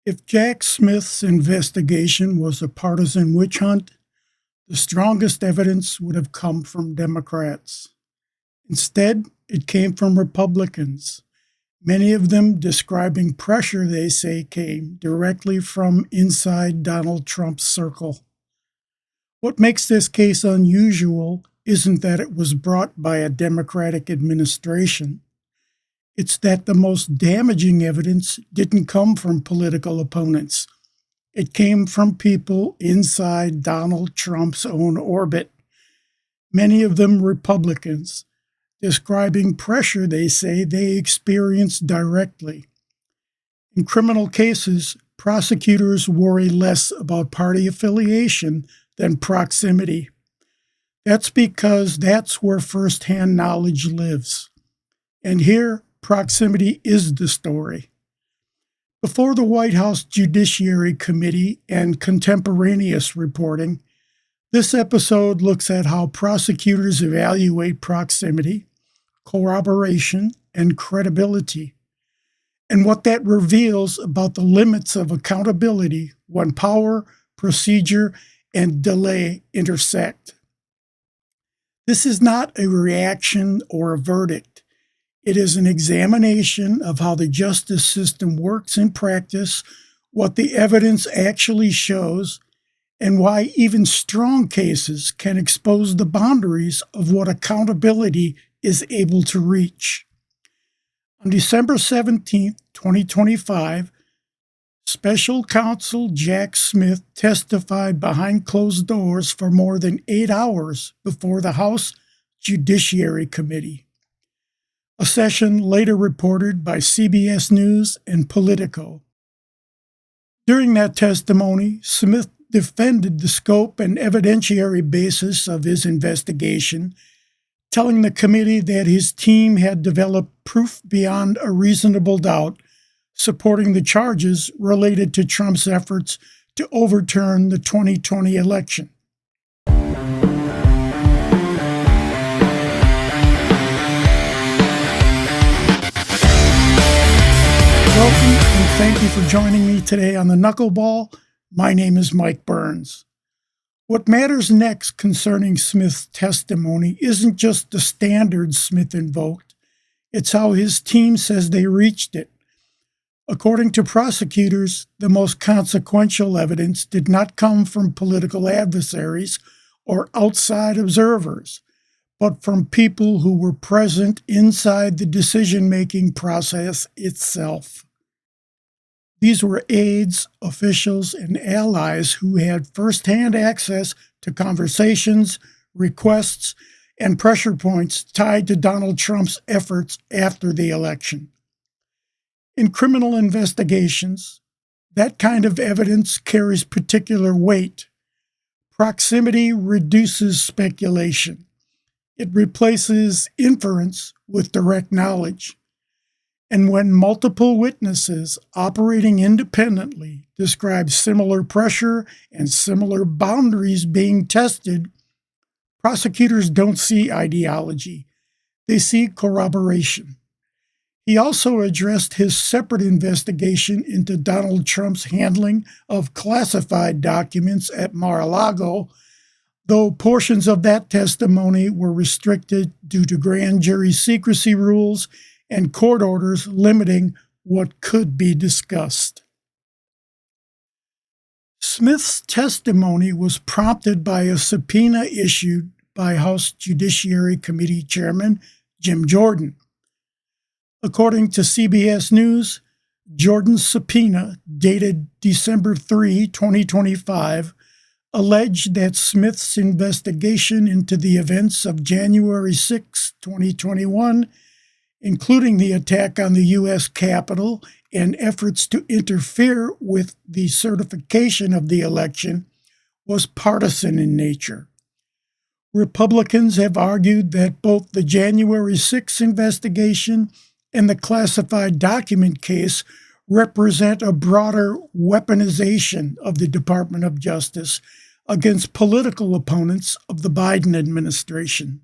If Jack Smith's investigation was a partisan witch hunt, the strongest evidence would have come from Democrats. Instead, it came from Republicans, many of them describing pressure they say came directly from inside Donald Trump's circle. What makes this case unusual isn't that it was brought by a Democratic administration. It's that the most damaging evidence didn't come from political opponents. It came from people inside Donald Trump's own orbit, many of them Republicans, describing pressure they say they experienced directly. In criminal cases, prosecutors worry less about party affiliation than proximity. That's because that's where firsthand knowledge lives. And here, proximity is the story. Before the White House Judiciary Committee and contemporaneous reporting, this episode looks at how prosecutors evaluate proximity, corroboration, and credibility, and what that reveals about the limits of accountability when power, procedure, and delay intersect. This is not a reaction or a verdict. It is an examination of how the justice system works in practice, what the evidence actually shows, and why even strong cases can expose the boundaries of what accountability is able to reach. On December 17, 2025, Special Counsel Jack Smith testified behind closed doors for more than 8 hours before the House Judiciary Committee, a session later reported by CBS News and Politico. During that testimony, Smith defended the scope and evidentiary basis of his investigation, telling the committee that his team had developed proof beyond a reasonable doubt supporting the charges related to Trump's efforts to overturn the 2020 election. Welcome and thank you for joining me today on the Knuckleball. My name is Mike Burns. What matters next concerning Smith's testimony isn't just the standards Smith invoked, it's how his team says they reached it. According to prosecutors, the most consequential evidence did not come from political adversaries or outside observers, but from people who were present inside the decision-making process itself. These were aides, officials, and allies who had firsthand access to conversations, requests, and pressure points tied to Donald Trump's efforts after the election. In criminal investigations, that kind of evidence carries particular weight. Proximity reduces speculation. It replaces inference with direct knowledge. And when multiple witnesses operating independently describe similar pressure and similar boundaries being tested, prosecutors don't see ideology. They see corroboration. He also addressed his separate investigation into Donald Trump's handling of classified documents at Mar-a-Lago, though portions of that testimony were restricted due to grand jury secrecy rules and court orders limiting what could be discussed. Smith's testimony was prompted by a subpoena issued by House Judiciary Committee Chairman Jim Jordan. According to CBS News, Jordan's subpoena, dated December 3, 2025, alleged that Smith's investigation into the events of January 6, 2021, including the attack on the U.S. Capitol and efforts to interfere with the certification of the election, was partisan in nature. Republicans have argued that both the January 6 investigation and the classified document case represent a broader weaponization of the Department of Justice against political opponents of the Biden administration.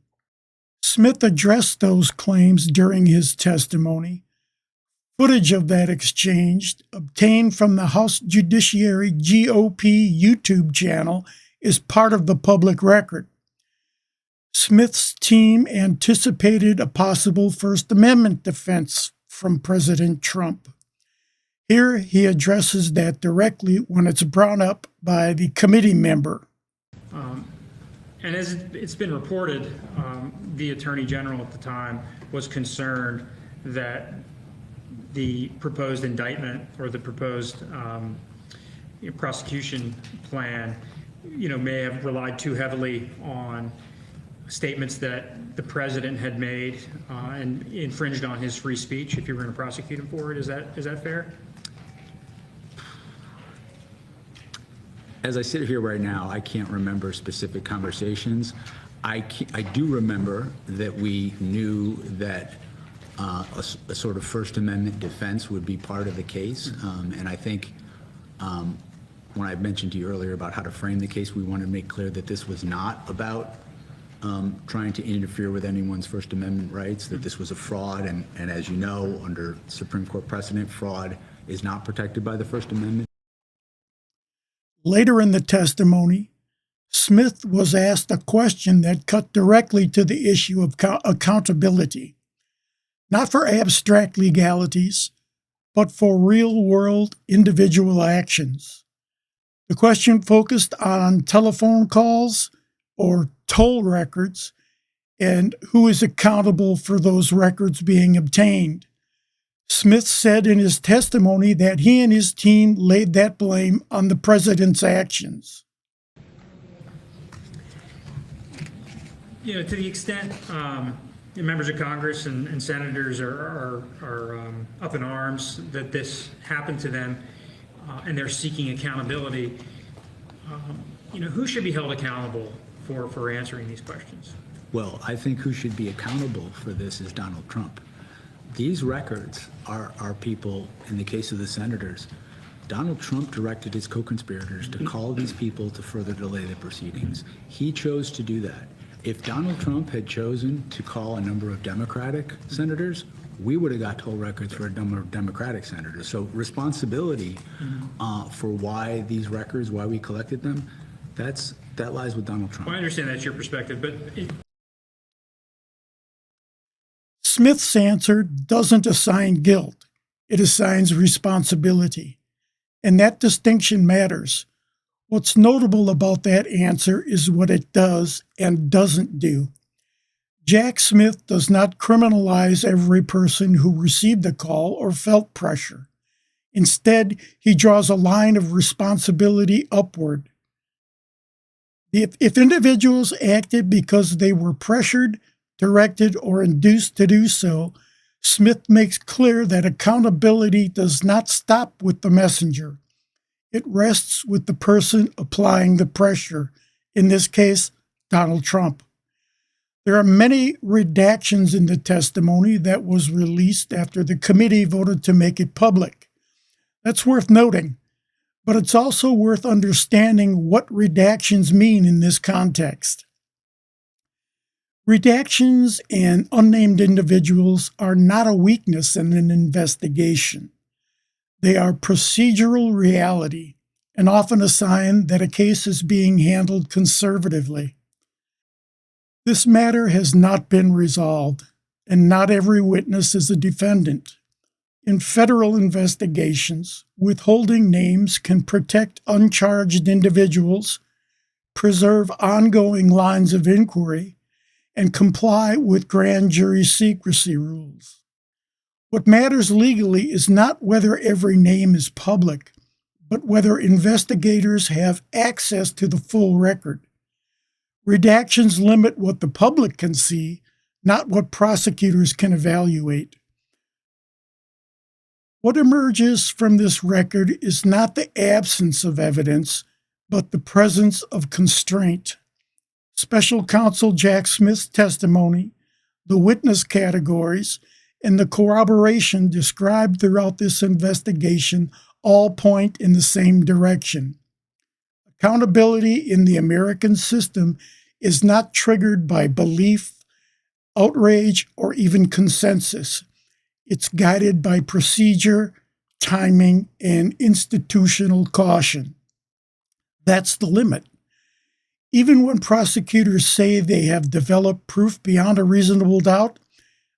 Smith addressed those claims during his testimony, Footage of that exchange, obtained from the House Judiciary GOP YouTube channel, is part of the public record. Smith's team anticipated a possible First Amendment defense from President Trump. Here he addresses that directly when it's brought up by the committee member. And as it's been reported, the Attorney General at the time was concerned that the proposed indictment or the proposed prosecution plan, may have relied too heavily on statements that the president had made and infringed on his free speech if you were going to prosecute him for it. Is that fair? As I sit here right now, I can't remember specific conversations. I do remember that we knew that a sort of First Amendment defense would be part of the case. And I think when I mentioned to you earlier about how to frame the case, we wanted to make clear that this was not about trying to interfere with anyone's First Amendment rights, that this was a fraud. And as you know, under Supreme Court precedent, fraud is not protected by the First Amendment. Later in the testimony, Smith was asked a question that cut directly to the issue of accountability, not for abstract legalities, but for real-world individual actions. The question focused on telephone calls or toll records and who is accountable for those records being obtained. Smith said in his testimony that he and his team laid that blame on the president's actions. To the extent members of Congress and senators are up in arms that this happened to them and they're seeking accountability, who should be held accountable for answering these questions? Well, I think who should be accountable for this is Donald Trump. These records are people, in the case of the senators, Donald Trump directed his co-conspirators to call these people to further delay the proceedings. He chose to do that. If Donald Trump had chosen to call a number of Democratic senators, we would have got toll records for a number of Democratic senators. So responsibility for why these records, why we collected them, that lies with Donald Trump. Well, I understand that's your perspective, but Smith's answer doesn't assign guilt. It assigns responsibility. And that distinction matters. What's notable about that answer is what it does and doesn't do. Jack Smith does not criminalize every person who received a call or felt pressure. Instead, he draws a line of responsibility upward. If individuals acted because they were pressured, directed, or induced to do so, Smith makes clear that accountability does not stop with the messenger. It rests with the person applying the pressure, in this case, Donald Trump. There are many redactions in the testimony that was released after the committee voted to make it public. That's worth noting, but it's also worth understanding what redactions mean in this context. Redactions and unnamed individuals are not a weakness in an investigation. They are procedural reality and often a sign that a case is being handled conservatively. This matter has not been resolved, and not every witness is a defendant. In federal investigations, withholding names can protect uncharged individuals, preserve ongoing lines of inquiry, and comply with grand jury secrecy rules. What matters legally is not whether every name is public, but whether investigators have access to the full record. Redactions limit what the public can see, not what prosecutors can evaluate. What emerges from this record is not the absence of evidence, but the presence of constraint. Special Counsel Jack Smith's testimony, the witness categories, and the corroboration described throughout this investigation all point in the same direction. Accountability in the American system is not triggered by belief, outrage, or even consensus. It's guided by procedure, timing, and institutional caution. That's the limit. Even when prosecutors say they have developed proof beyond a reasonable doubt,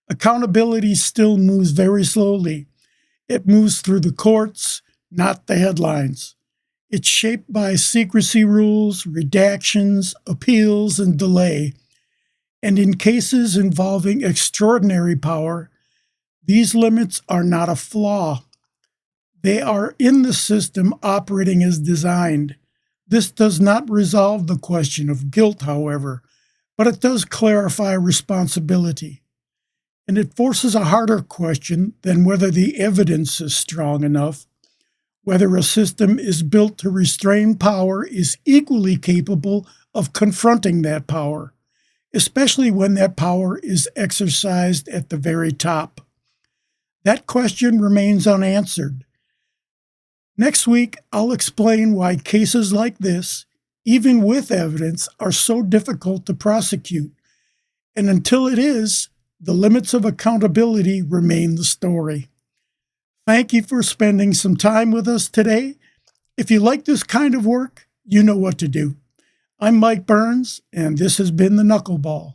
accountability still moves very slowly. It moves through the courts, not the headlines. It's shaped by secrecy rules, redactions, appeals, and delay. And in cases involving extraordinary power, these limits are not a flaw. They are in the system operating as designed. This does not resolve the question of guilt, however, but it does clarify responsibility. And it forces a harder question than whether the evidence is strong enough. Whether a system is built to restrain power is equally capable of confronting that power, especially when that power is exercised at the very top. That question remains unanswered. Next week, I'll explain why cases like this, even with evidence, are so difficult to prosecute. And until it is, the limits of accountability remain the story. Thank you for spending some time with us today. If you like this kind of work, you know what to do. I'm Mike Burns, and this has been the Knuckleball.